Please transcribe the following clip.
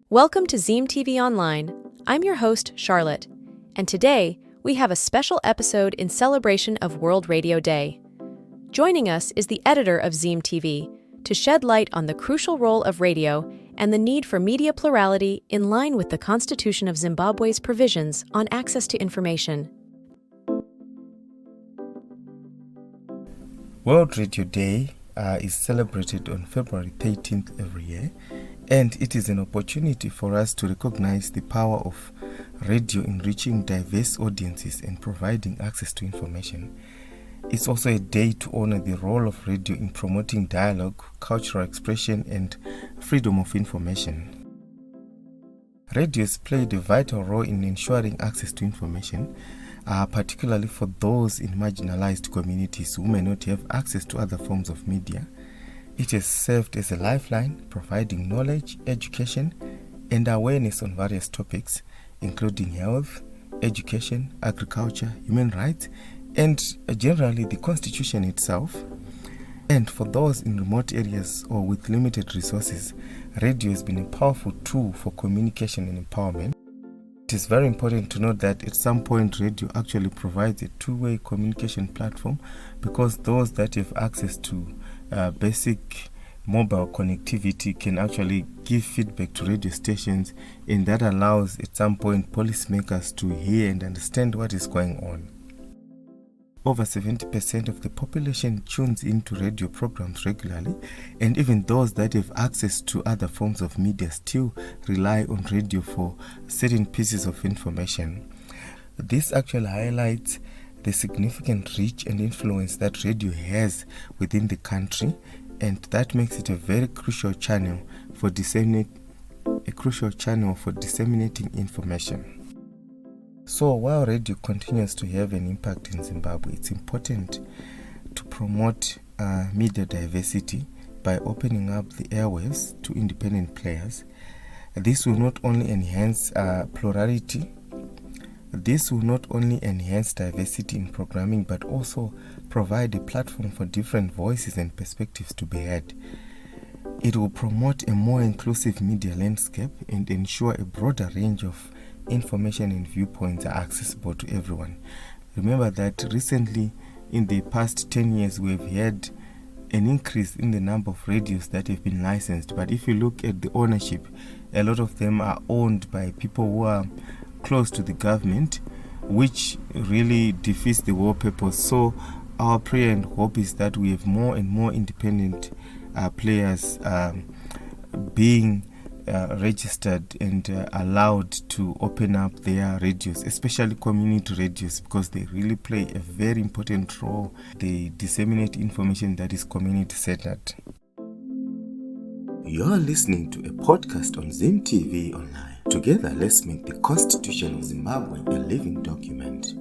Welcome to ZEEM TV Online. I'm your host, Charlottw, and today we have a special episode in celebration of World Radio Day. Joining us is the editor of ZEEM TV to shed light on the crucial role of radio and the need for media plurality in line with the Constitution of Zimbabwe's provisions on access to information. World Radio Day is celebrated on February 13th every year, and it is an opportunity for us to recognize the power of radio in reaching diverse audiences and providing access to information. It's also a day to honor the role of radio in promoting dialogue, cultural expression, and freedom of information. Radio has played a vital role in ensuring access to information, particularly for those in marginalized communities who may not have access to other forms of media. It has served as a lifeline, providing knowledge, education, and awareness on various topics, including health, education, agriculture, human rights, and generally the Constitution itself. And for those in remote areas or with limited resources, radio has been a powerful tool for communication and empowerment. It is very important to note that at some point radio actually provides a two-way communication platform, because those that have access to basic mobile connectivity can actually give feedback to radio stations, and that allows at some point policymakers to hear and understand what is going on. Over 70% of the population tunes into radio programs regularly, and even those that have access to other forms of media still rely on radio for certain pieces of information. This actually highlights the significant reach and influence that radio has within the country, and that makes it a very crucial channel for disseminating information. So while radio continues to have an impact in Zimbabwe, it's important to promote media diversity by opening up the airwaves to independent players. This will not only enhance plurality, this will not only enhance diversity in programming, but also provide a platform for different voices and perspectives to be heard. It will promote a more inclusive media landscape and ensure a broader range of information and viewpoints are accessible to everyone. Remember that recently, in the past 10 years, we have had an increase in the number of radios that have been licensed. But if you look at the ownership, a lot of them are owned by people who are close to the government, which really defeats the whole purpose. So our prayer and hope is that we have more and more independent players being registered and allowed to open up their radios, especially community radios, because they really play a very important role. They disseminate information that is community-centered. You're listening to a podcast on ZEEM TV Online. Together, let's make the Constitution of Zimbabwe a living document.